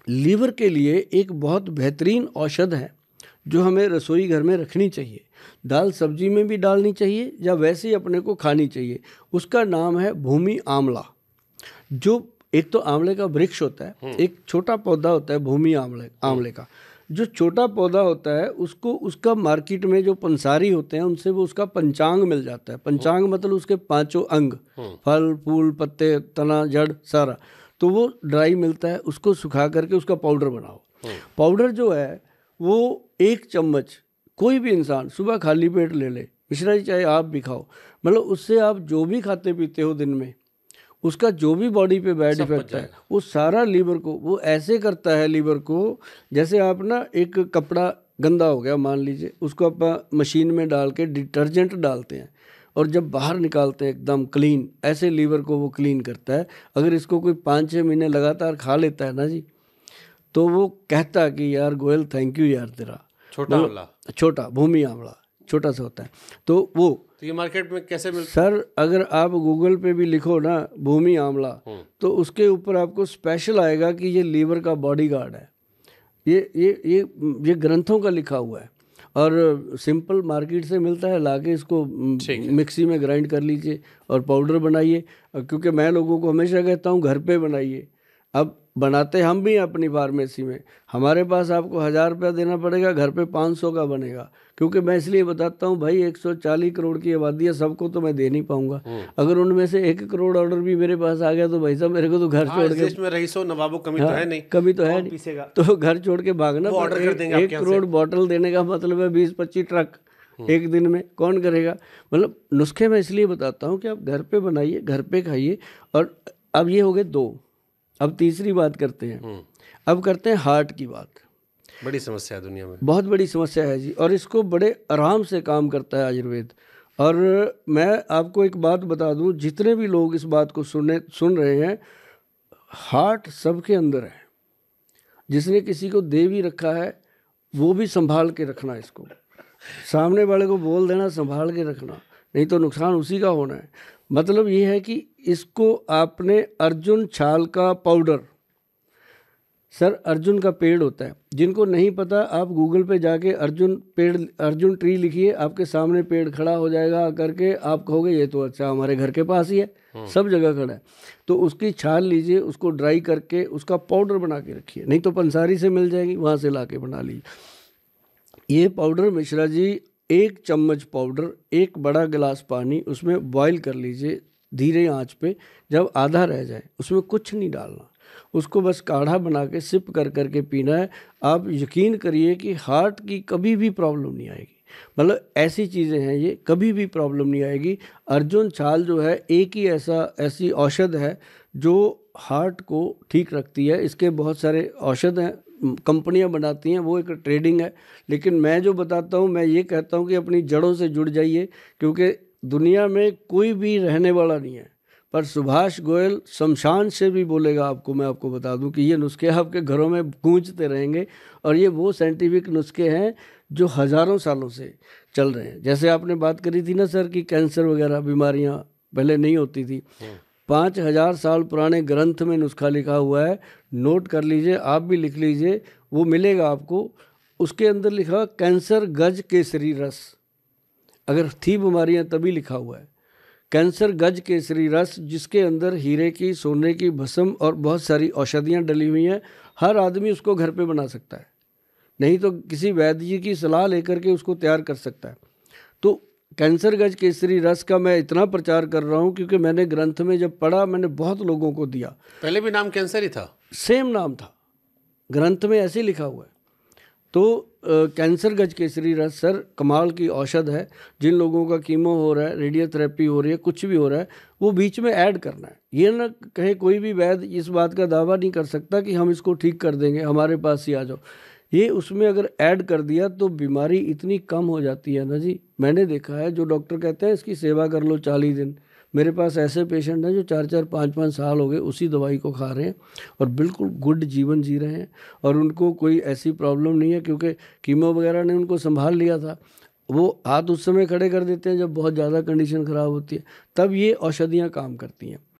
Liver के लिए एक बहुत बेहतरीन औषध है जो हमें रसोई घर में रखनी चाहिए, दाल सब्जी में भी डालनी चाहिए या वैसे ही अपने को खानी चाहिए। उसका नाम है भूमि आंवला। जो एक तो आंवले का वृक्ष होता है, एक छोटा पौधा होता है भूमि आंवले आंवले का। जो छोटा पौधा होता है उसको उसका मार्केट में जो पंसारी होते हैं उनसे वो उसका पंचांग मिल जाता है। पंचांग मतलब उसके पांचों अंग, फल फूल पत्ते तना जड़ सारा, तो वो ड्राई मिलता है। उसको सुखा करके उसका पाउडर बनाओ। पाउडर जो है वो 1 चम्मच कोई भी इंसान सुबह खाली पेट ले ले, मिश्रा जी चाहे आप भी खाओ, मतलब उससे आप जो भी खाते पीते हो दिन में उसका जो भी बॉडी पे बैड इफेक्ट है वो सारा लीवर को वो ऐसे करता है। लीवर को जैसे आप ना एक कपड़ा गंदा हो गया मान लीजिए, उसको आप मशीन में डाल के डिटर्जेंट डालते हैं और जब बाहर निकालते हैं एकदम क्लीन, ऐसे लीवर को वो क्लीन करता है। अगर इसको कोई 5-6 महीने लगातार खा लेता है ना जी, तो वो कहता कि यार गोयल थैंक यू यार तेरा। छोटा आंवला, छोटा भूमि आंवला छोटा सा होता है। तो ये मार्केट में कैसे मिलता है सर? अगर आप गूगल पे भी लिखो ना भूमि आंवला, तो उसके ऊपर आपको स्पेशल आएगा कि ये लीवर का बॉडीगार्ड है। ये ग्रंथों का लिखा हुआ है और सिंपल मार्केट से मिलता है। लाके इसको मिक्सी में ग्राइंड कर लीजिए और पाउडर बनाइए। क्योंकि मैं लोगों को हमेशा कहता हूँ घर पे बनाइए। अब बनाते हम भी हैं अपनी फार्मेसी में, हमारे पास आपको 1000 रुपया देना पड़ेगा, घर पे 500 का बनेगा। क्योंकि मैं इसलिए बताता हूँ भाई 140 करोड़ की आबादी है, सबको तो मैं दे नहीं पाऊंगा। अगर उनमें से 1 करोड़ ऑर्डर भी मेरे पास आ गया तो भाई साहब मेरे को तो घर छोड़ के, इसमें रईसो नवाबों कमी तो है नहीं, कमी तो है नहीं, तो घर छोड़ के भागना। ऑर्डर कर देंगे। 1 करोड़ बॉटल देने का मतलब है 20-25 ट्रक एक दिन में, कौन करेगा? मतलब नुस्खे मैं इसलिए बताता हूँ कि आप घर पे बनाइए, घर पे खाइए। और अब ये हो गए 2, अब तीसरी बात करते हैं। अब करते हैं हार्ट की बात। बड़ी समस्या है दुनिया में, बहुत बड़ी समस्या है जी, और इसको बड़े आराम से काम करता है आयुर्वेद। और मैं आपको एक बात बता दूं, जितने भी लोग इस बात को सुन रहे हैं, हार्ट सबके अंदर है। जिसने किसी को दे भी रखा है वो भी संभाल के रखना, इसको सामने वाले को बोल देना संभाल के रखना, नहीं तो नुकसान उसी का होना है। मतलब ये है कि इसको आपने अर्जुन छाल का पाउडर, सर अर्जुन का पेड़ होता है, जिनको नहीं पता आप गूगल पे जाके अर्जुन ट्री लिखिए, आपके सामने पेड़ खड़ा हो जाएगा करके, आप कहोगे ये तो अच्छा हमारे घर के पास ही है, सब जगह खड़ा है। तो उसकी छाल लीजिए, उसको ड्राई करके उसका पाउडर बना के रखिए, नहीं तो पंसारी से मिल जाएगी, वहाँ से ला के बना लीजिए। ये पाउडर मिश्रा जी 1 चम्मच पाउडर, 1 बड़ा गिलास पानी, उसमें बॉईल कर लीजिए धीरे आंच पे। जब आधा रह जाए उसमें कुछ नहीं डालना, उसको बस काढ़ा बना के सिप कर करके पीना है। आप यकीन करिए कि हार्ट की कभी भी प्रॉब्लम नहीं आएगी। मतलब ऐसी चीज़ें हैं ये, कभी भी प्रॉब्लम नहीं आएगी। अर्जुन छाल जो है एक ही ऐसी औषध है जो हार्ट को ठीक रखती है। इसके बहुत सारे औषध हैं, कंपनियां बनाती हैं, वो एक ट्रेडिंग है। लेकिन मैं जो बताता हूँ, मैं ये कहता हूँ कि अपनी जड़ों से जुड़ जाइए, क्योंकि दुनिया में कोई भी रहने वाला नहीं है, पर सुभाष गोयल शमशान से भी बोलेगा आपको। मैं आपको बता दूं कि ये नुस्खे आपके घरों में गूंजते रहेंगे, और ये वो साइंटिफिक नुस्खे हैं जो हज़ारों सालों से चल रहे हैं। जैसे आपने बात करी थी ना सर कि कैंसर वगैरह बीमारियां पहले नहीं होती थी, 5000 साल पुराने ग्रंथ में नुस्खा लिखा हुआ है, नोट कर लीजिए, आप भी लिख लीजिए, वो मिलेगा आपको। उसके अंदर लिखा कैंसर गज केसरी रस, अगर थी बीमारियां तभी लिखा हुआ है कैंसर गज केसरी रस, जिसके अंदर हीरे की, सोने की भस्म और बहुत सारी औषधियाँ डली हुई हैं। हर आदमी उसको घर पे बना सकता है, नहीं तो किसी वैद्य जी की सलाह लेकर के उसको तैयार कर सकता है। तो कैंसर गज केसरी रस का मैं इतना प्रचार कर रहा हूँ क्योंकि मैंने ग्रंथ में जब पढ़ा, मैंने बहुत लोगों को दिया। पहले भी नाम कैंसर ही था, सेम नाम था, ग्रंथ में ऐसे लिखा हुआ है। तो कैंसर गज केसरी रस सर कमाल की औषध है। जिन लोगों का कीमो हो रहा है, रेडियोथेरेपी हो रही है, कुछ भी हो रहा है, वो बीच में ऐड करना है। ये ना कहे कोई भी वैद्य इस बात का दावा नहीं कर सकता कि हम इसको ठीक कर देंगे, हमारे पास ही आ जाओ। ये उसमें अगर ऐड कर दिया तो बीमारी इतनी कम हो जाती है ना जी। मैंने देखा है जो डॉक्टर कहते हैं इसकी सेवा कर लो 40 दिन, मेरे पास ऐसे पेशेंट हैं जो 4-4, 5-5 साल हो गए उसी दवाई को खा रहे हैं और बिल्कुल गुड जीवन जी रहे हैं, और उनको कोई ऐसी प्रॉब्लम नहीं है, क्योंकि कीमो वगैरह ने उनको संभाल लिया था। वो हाथ उस समय खड़े कर देते हैं जब बहुत ज़्यादा कंडीशन ख़राब होती है, तब ये औषधियाँ काम करती हैं।